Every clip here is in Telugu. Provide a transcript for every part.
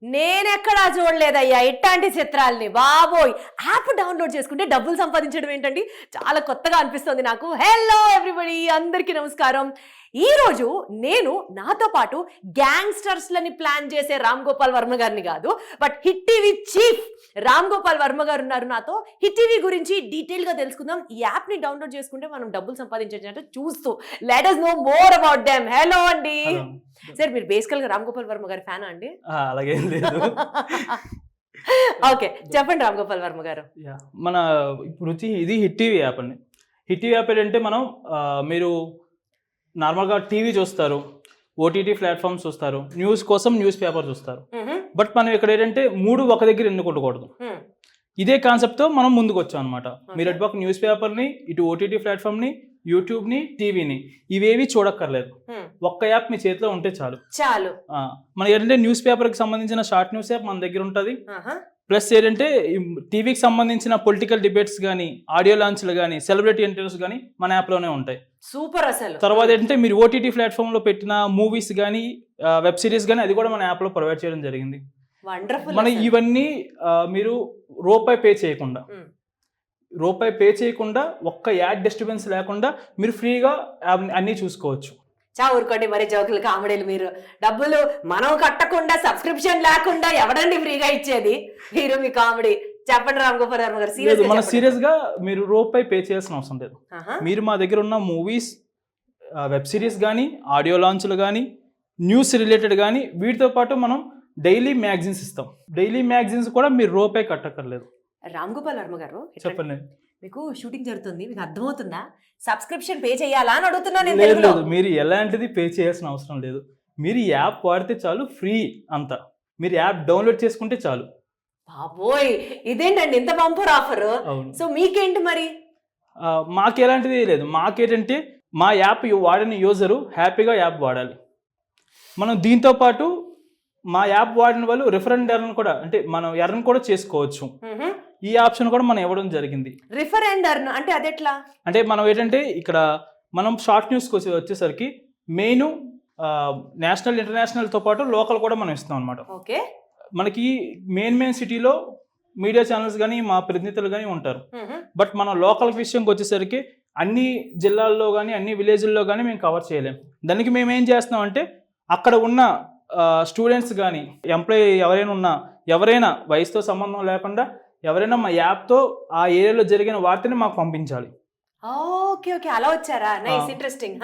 నేనెక్కడా చూడలేదయ్యా ఇట్లాంటి చిత్రాల్ని బాబోయ్. యాప్ డౌన్లోడ్ చేసుకుంటే డబ్బులు సంపాదించడం ఏంటండి, చాలా కొత్తగా అనిపిస్తుంది నాకు. హలో ఎవ్రీబడి, అందరికీ నమస్కారం. ఈ రోజు నేను నాతో పాటు గ్యాంగ్స్టర్స్లని ప్లాన్ చేసే రామ్ గోపాల్ వర్మ గారిని కాదు, but hit TV chief Ram Gopal Varma గారు ఉన్నారు నాతో. హిట్ టీవీ గురించి డీటెయిల్ గా తెలుసుకుందాం. ఈ యాప్ ని డౌన్లోడ్ చేసుకుంటే మనం డబ్బులు సంపాదించవచ్చు చూస్తూ. Let us know more about them. Hello అండి. సార్, మీరు బేసికల్ గా రామ్ గోపాల్ వర్మ గారి ఫ్యానా అండి? అలాగే లేదు. ఓకే, చెప్పండి రామ్ గోపాల్ వర్మ గారు. మన ఇప్పుడు వచ్చి ఇది హిట్ టీవీ యాప్ అండి. హిట్ టీవీ యాప్ ఏంటంటే మనం మీరు నార్మల్గా టీవీ చూస్తారు, ఓటీటీ ప్లాట్ఫామ్స్ చూస్తారు, న్యూస్ కోసం న్యూస్ పేపర్ చూస్తారు. బట్ మనం ఇక్కడ ఏంటంటే మూడు ఒక దగ్గర ఎన్నుకుంటకూడదు. ఇదే కాన్సెప్ట్తో మనం ముందుకు వచ్చాం అనమాట. మీరు అటు పక్క న్యూస్ పేపర్ని, ఇటు ఓటీటీ ప్లాట్ఫామ్ని, యూట్యూబ్ని, టీవీని ఇవేవి చూడక్కర్లేదు. ఒక్క యాప్ మీ చేతిలో ఉంటే చాలు. మన ఏంటంటే న్యూస్ పేపర్కి సంబంధించిన షార్ట్ న్యూస్ యాప్ మన దగ్గర ఉంటుంది. ప్లస్ ఏంటంటే టీవీకి సంబంధించిన పొలిటికల్ డిబేట్స్ కానీ, ఆడియో లాంచ్లు కానీ, సెలబ్రిటీ ఇంటర్వ్యూస్ కానీ మన యాప్లోనే ఉంటాయి. సూపర్. అసలు తర్వాత ఏంటంటే మీరు ఓటీటీ ప్లాట్ఫామ్లో పెట్టిన మూవీస్ కానీ, వెబ్ సిరీస్ కానీ అది కూడా మన యాప్లో ప్రొవైడ్ చేయడం జరిగింది. మన ఇవన్నీ మీరు రూపాయి పే చేయకుండా ఒక్క యాడ్ డిస్టర్బెన్స్ లేకుండా మీరు ఫ్రీగా అన్నీ చూసుకోవచ్చు. ఊరుకోండి మరి, జోకులు కామెడీలు. మీరు డబ్బులు మనం కట్టకుండా, సబ్స్క్రిప్షన్ లేకుండా ఎవడండి ఫ్రీగా ఇచ్చేది? మీరు మీ కామెడీ చెప్పండి రామ్ గోపాల్ వర్మ గారు. మన సీరియస్ గా మీరు రూపాయి పే చేయాల్సిన అవసరం లేదు. మీరు మా దగ్గర ఉన్న మూవీస్, వెబ్ సిరీస్ కానీ, ఆడియో లాంచ్లు కానీ, న్యూస్ రిలేటెడ్ కానీ, వీటితో పాటు మనం డైలీ మ్యాగజైన్స్ ఇస్తాం. డైలీ మ్యాగజైన్స్ కూడా మీరు రూపాయి కట్టక్కర్లేదు. రామ్ గోపాల్ వర్మ గారు, చెప్పండి. మీకు షూటింగ్ జరుగుతుంది, మీకు అర్థమవుతుందా? సబ్స్క్రిప్షన్ పే చేయాలా అని అడుగుతున్నాను. లేదు, మీరు ఎలాంటిది పే చేయాల్సిన అవసరం లేదు. మీరు యాప్ వాడితే చాలు, ఫ్రీ అంతా. మీరు యాప్ డౌన్లోడ్ చేసుకుంటే చాలు. బాబోయ్, ఇదేంటండి ఇంత బంపర్ ఆఫర్? సో మీకేంటి మరి? మాకు ఎలాంటిది లేదు. మాకేంటంటే మా యాప్ వాడిన యూజరు హ్యాపీగా యాప్ వాడాలి. మనం దీంతో పాటు మా యాప్ వాడిన వాళ్ళు రిఫరెండ్ ఎర్న్ కూడా, అంటే మనం ఎర్న్ కూడా చేసుకోవచ్చు. ఈ ఆప్షన్ కూడా మనం ఇవ్వడం జరిగింది. రిఫరెండ్ ఎర్న్ అంటే అదెట్లా? అంటే మనం ఏంటంటే ఇక్కడ మనం షార్ట్ న్యూస్కి వచ్చేసరికి మెయిన్ నేషనల్, ఇంటర్నేషనల్తో పాటు లోకల్ కూడా మనం ఇస్తాం అనమాట. ఓకే. మనకి మెయిన్ సిటీలో మీడియా ఛానల్స్ కానీ, మా ప్రతినిధులు కానీ ఉంటారు. బట్ మన లోకల్ విషయంకి వచ్చేసరికి అన్ని జిల్లాల్లో కానీ, అన్ని విలేజ్ల్లో కానీ మేము కవర్ చేయలేం. దానికి మేము ఏం చేస్తున్నాం అంటే అక్కడ ఉన్న స్టూడెంట్స్ కానీ, ఎంప్లాయీ ఎవరైనా వయసుతో సంబంధం లేకుండా ఎవరైనా మా యాప్తో ఆ ఏరియాలో జరిగిన వార్తని మాకు పంపించాలి. ఓకే ఓకే, అలా వచ్చారా? Nice, interesting.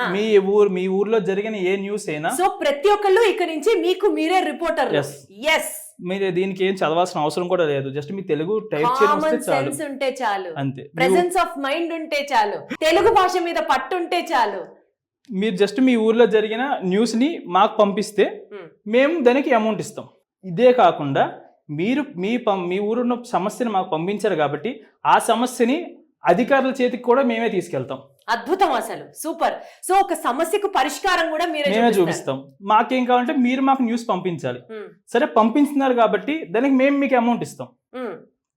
మీ ఊర్లో జరిగిన ఏ న్యూస్ అయినా, సో ప్రతి ఒక్కళ్ళు ఇక్కడ నుంచి మీకు మీరే రిపోర్టర్. yes, మీరు దీనికి ఏం చదవాల్సిన అవసరం కూడా లేదు. జస్ట్ మీ తెలుగు టైప్ చేయడం ఉంటే చాలు, అంతే. ప్రెజెన్స్ ఆఫ్ మైండ్ ఉంటే చాలు, తెలుగు భాష మీద పట్టు ఉంటే చాలు. మీరు జస్ట్ మీ ఊర్లో జరిగిన న్యూస్ ని మాకు పంపిస్తే మేము దానికి అమౌంట్ ఇస్తాం. ఇదే కాకుండా మీరు మీ ఊరున్న సమస్యని మాకు పంపించారు కాబట్టి ఆ సమస్యని అధికారుల చేతికి కూడా మేమే తీసుకెళ్తాం. అద్భుతం, అసలు సూపర్. సో ఒక సమస్యకు పరిష్కారం కూడా మేమే చూపిస్తాం. మాకేం కావాలంటే మీరు మాకు న్యూస్ పంపించాలి. సరే, పంపించుతున్నారు కాబట్టి దానికి మేము మీకు అమౌంట్ ఇస్తాం.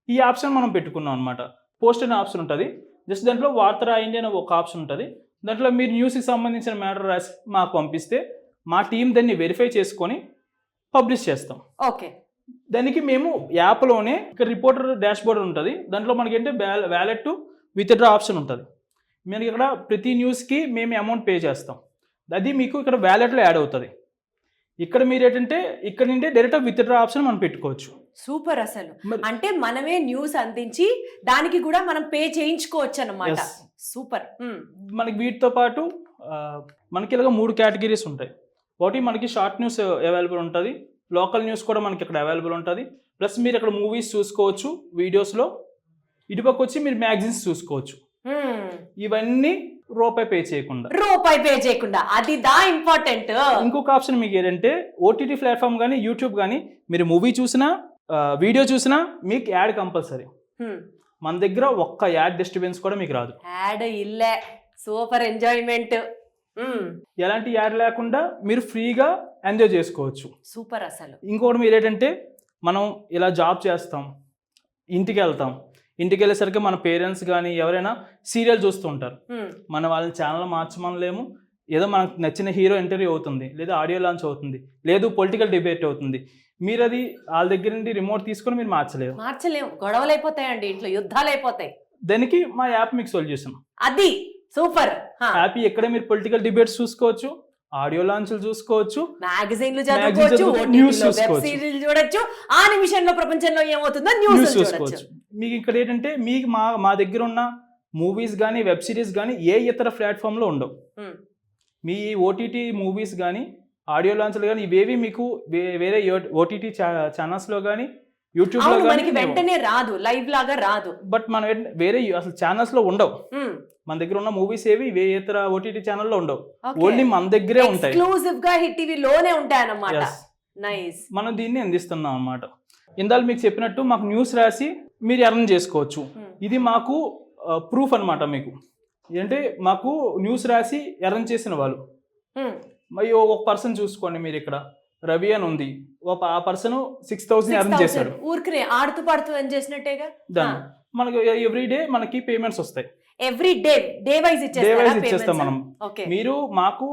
ఈ ఆప్షన్ మనం పెట్టుకున్నాం అనమాట. పోస్ట్ అనే ఆప్షన్ ఉంటుంది. జస్ట్ దాంట్లో వార్త రాయండి అనే ఒక ఆప్షన్ ఉంటుంది. దాంట్లో మీరు న్యూస్కి సంబంధించిన మ్యాటర్ రాసి మాకు పంపిస్తే మా టీం దాన్ని వెరిఫై చేసుకొని పబ్లిష్ చేస్తాం. ఓకే. దానికి మేము యాప్లోనే ఇక్కడ రిపోర్టర్ డాష్ బోర్డ్ ఉంటుంది. దాంట్లో మనకి ఏంటంటే వ్యాలెట్ విత్డ్రా ఆప్షన్ ఉంటుంది. మనకి ఇక్కడ ప్రతి న్యూస్కి మేము అమౌంట్ పే చేస్తాం. అది మీకు ఇక్కడ వ్యాలెట్లో యాడ్ అవుతుంది. ఇక్కడ మీరు ఏంటంటే ఇక్కడ నుండి డైరెక్ట్ విత్డ్రా ఆప్షన్ మనం పెట్టుకోవచ్చు. సూపర్. అసలు అంటే మనమే న్యూస్ అందించి దానికి కూడా మనం పే చేయించుకోవచ్చు అన్నమాట. సూపర్. మనకి వీటితో పాటు మనకి ఇలాగ 3 కేటగిరీస్ ఉంటాయి. ఒకటి మనకి షార్ట్ న్యూస్ అవైలబుల్ ఉంటుంది, లోకల్ న్యూస్ కూడా మనకి ఇక్కడ అవైలబుల్ ఉంటుంది. ప్లస్ మీరు ఇక్కడ మూవీస్ చూసుకోవచ్చు వీడియోస్లో. ఇటుపక్క వచ్చి మీరు మ్యాగజైన్స్ చూసుకోవచ్చు. ఇవన్నీ రూపాయి పే చేయకుండా. అది దా ఇంపార్టెంట్. ఇంకొక ఆప్షన్ మీకు ఏంటంటే ఓటీటీ ప్లాట్ఫామ్ కానీ, యూట్యూబ్ కానీ మీరు మూవీ చూసినా, వీడియో చూసినా మీకు యాడ్ కంపల్సరీ. మన దగ్గర ఒక్క యాడ్ డిస్టర్బెన్స్ కూడా మీకు రాదు. యాడ్ ఇల్లే, సూపర్ ఎంజాయ్మెంట్. ఎలాంటి యాడ్ లేకుండా మీరు ఫ్రీగా ఎంజాయ్ చేసుకోవచ్చు. సూపర్. అసలు ఇంకోటి మీరు ఏంటంటే మనం ఇలా జాబ్ చేస్తాం, ఇంటికి వెళ్ళేసరికి మన పేరెంట్స్ కానీ ఎవరైనా సీరియల్ చూస్తూ ఉంటారు. మన వాళ్ళని ఛానల్ మార్చమనలేము, ఏదో మనకు నచ్చిన హీరో ఇంటర్వ్యూ అవుతుంది, లేదా ఆడియో లాంచ్ అవుతుంది, లేదు పొలిటికల్ డిబేట్ అవుతుంది, మీరు అది వాళ్ళ దగ్గర నుండి రిమోట్ తీసుకొని మీరు మార్చలేము, గొడవలు అయిపోతాయండి, ఇంట్లో యుద్ధాలు అయిపోతాయి. దానికి మా యాప్ మీకు సొల్యూషన్. అది సూపర్. యాప్ ఎక్కడ మీరు పొలిటికల్ డిబేట్స్ చూసుకోవచ్చు, ఆడియో లాంచ్లు చూసుకోవచ్చు, మ్యాగజైన్లు చదువుకోవచ్చు, న్యూస్ వెబ్ చూసుకోవచ్చు, సిరీస్ చూడొచ్చు, ఆ నిమిషంలో ప్రపంచంలో ఏమవుతుందో న్యూస్ చూసుకోవచ్చు. మీకు ఇక్కడ ఏంటంటే మీకు మా దగ్గర ఉన్న మూవీస్ కానీ వెబ్ సిరీస్ కానీ ఏ ఇతర ప్లాట్ఫామ్ లో ఉండవు. మీ ఓటీటీ మూవీస్ కానీ ఆడియో లాంచ్లు కానీ ఇవేవి మీకు వేరే ఓటీటీ ఛానల్స్ లో కానీ యూట్యూబ్ లో మనకి వెంటనే రాదు, లైవ్ లాగా రాదు. బట్ మన వేరే అసలు ఛానల్స్ లో ఉండవు. మన దగ్గర ఉన్న మూవీస్ ఏవి ఇతర ఓటీటీ ఛానల్లో ఉండవు, ఓన్లీ మన దగ్గరే ఉంటాయి, ఎక్స్క్లూజివ్ గా హిట్ టీవీ లోనే ఉంటాయి అన్నమాట. నైస్. మనం దీన్ని అందిస్తున్నాం అన్నమాట. ఇందాక మీకు చెప్పినట్టు మాకు న్యూస్ రాసి మీరు ఎర్న్ చేసుకోవచ్చు. ఇది మాకు ప్రూఫ్ అన్నమాట. మీకు ఏంటంటే మాకు న్యూస్ రాసి ఎర్న్ చేసిన వాళ్ళు మరి ఒక పర్సన్ చూసుకోండి, మీరు ఇక్కడ రవి అని ఉంది, ఆ పర్సన్ 6,000 ఎర్న్ చేశాడు. ఊరికే ఆడుతూ పాడుతూ ఎర్న్ చేసినట్టేగా. దాన్ని మనకు ఎవ్రీ డే మనకి పేమెంట్స్ వస్తాయి. ఎవ్రీ డే వైజ్ ఇచ్చేస్తాం మనం. మీరు మాకు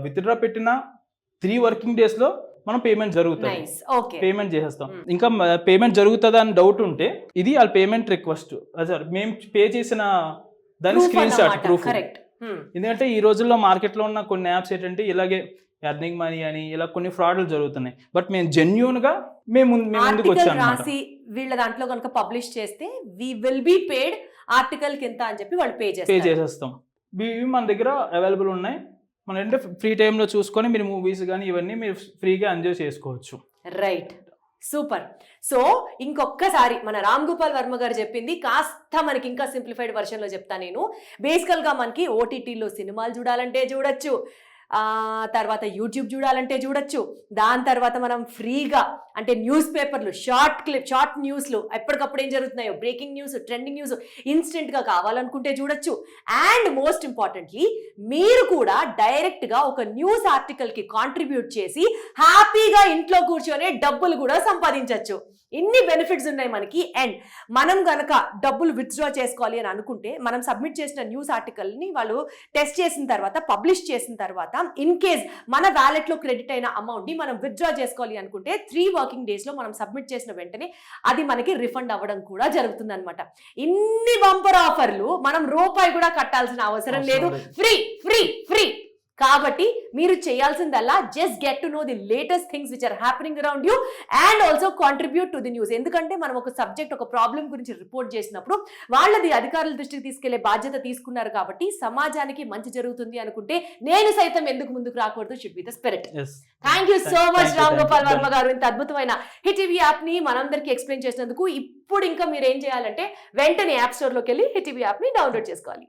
విత్డ్రా పెట్టిన 3 వర్కింగ్ డేస్ లో మనం పేమెంట్ జరుగుతుంది, పేమెంట్ చేసేస్తాం. ఇంకా పేమెంట్ జరుగుతుందా అని డౌట్ ఉంటే ఇది వాళ్ళ పేమెంట్ రిక్వెస్ట్, మేము పే చేసిన దాని స్క్రీన్ షాట్ ప్రూఫ్. ఎందుకంటే ఈ రోజుల్లో మార్కెట్ లో ఉన్న కొన్ని యాప్స్ ఏంటంటే ఇలాగే ఎర్నింగ్ మనీ అని ఇలా కొన్ని ఫ్రాడ్లు జరుగుతున్నాయి. బట్ మేము జెన్యూన్ గా మేము ముందుకు వచ్చాము. రాసి వీళ్ళ దాంట్లో కనుక పబ్లిష్ చేస్తే we will be paid article కింద అని చెప్పి వాళ్ళు పే చేసేస్తాం. ఇవి మన దగ్గర అవైలబుల్ ఉన్నాయి. మన అంటే ఫ్రీ టైంలో చూసుకొని మీరు మూవీస్ కానీ ఇవన్నీ మీరు ఫ్రీగా ఎంజాయ్ చేసుకోవచ్చు. Right, super. సో ఇంకొకసారి మన రామ్ గోపాల్ వర్మ గారు చెప్పింది కాస్త మనకి ఇంకా సింప్లిఫైడ్ వర్షన్ లో చెప్తా నేను. బేసికల్ గా మనకి ఓటీటీలో సినిమాలు చూడాలంటే చూడొచ్చు, తర్వాత యూట్యూబ్ చూడాలంటే చూడొచ్చు, దాని తర్వాత మనం ఫ్రీగా అంటే న్యూస్ పేపర్లు, షార్ట్ న్యూస్లు, ఎప్పటికప్పుడు ఏం జరుగుతున్నాయో బ్రేకింగ్ న్యూస్, ట్రెండింగ్ న్యూస్ ఇన్స్టెంట్గా కావాలనుకుంటే చూడొచ్చు. అండ్ మోస్ట్ ఇంపార్టెంట్లీ మీరు కూడా డైరెక్ట్గా ఒక న్యూస్ ఆర్టికల్కి కాంట్రిబ్యూట్ చేసి హ్యాపీగా ఇంట్లో కూర్చొని డబ్బులు కూడా సంపాదించవచ్చు. ఇన్ని బెనిఫిట్స్ ఉన్నాయి మనకి. అండ్ మనం గనక డబ్బులు విత్డ్రా చేసుకోవాలి అని అనుకుంటే మనం సబ్మిట్ చేసిన న్యూస్ ఆర్టికల్ని వాళ్ళు టెస్ట్ చేసిన తర్వాత, పబ్లిష్ చేసిన తర్వాత, ఇన్ కేస్ మన వ్యాలెట్లో క్రెడిట్ అయిన అమౌంట్ని మనం విత్డ్రా చేసుకోవాలి అనుకుంటే 3 వర్కింగ్ డేస్లో మనం సబ్మిట్ చేసిన వెంటనే అది మనకి రిఫండ్ అవ్వడం కూడా జరుగుతుంది అనమాట. ఇన్ని బంపర్ ఆఫర్లు మనం రూపాయి కూడా కట్టాల్సిన అవసరం లేదు. Free free free. కాబట్టి మీరు చేయాల్సిందల్లా just get to know the latest things which are happening around you and also contribute to the news. ఎందుకంటే మనం ఒక సబ్జెక్ట్, ఒక ప్రాబ్లం గురించి రిపోర్ట్ చేసినప్పుడు వాళ్ళది అధికారుల దృష్టికి తీసుకెళ్లే బాధ్యత తీసుకున్నారు. కాబట్టి సమాజానికి మంచి జరుగుతుంది అనుకుంటే నేను సైతం ఎందుకు ముందుకు రాకూడదు, should be the spirit. Thank you so much Ram Gopal Varma గారు, ఇంత అద్భుతమైన హిట్ టీవీ యాప్ ని మనందరికీ ఎక్స్ప్లెయిన్ చేసినందుకు. ఇప్పుడు ఇంకా మీరు ఏం చేయాలంటే వెంటనే యాప్ స్టోర్ లోకి వెళ్ళి హిట్ టీవీ యాప్ ని డౌన్లోడ్ చేసుకోవాలి.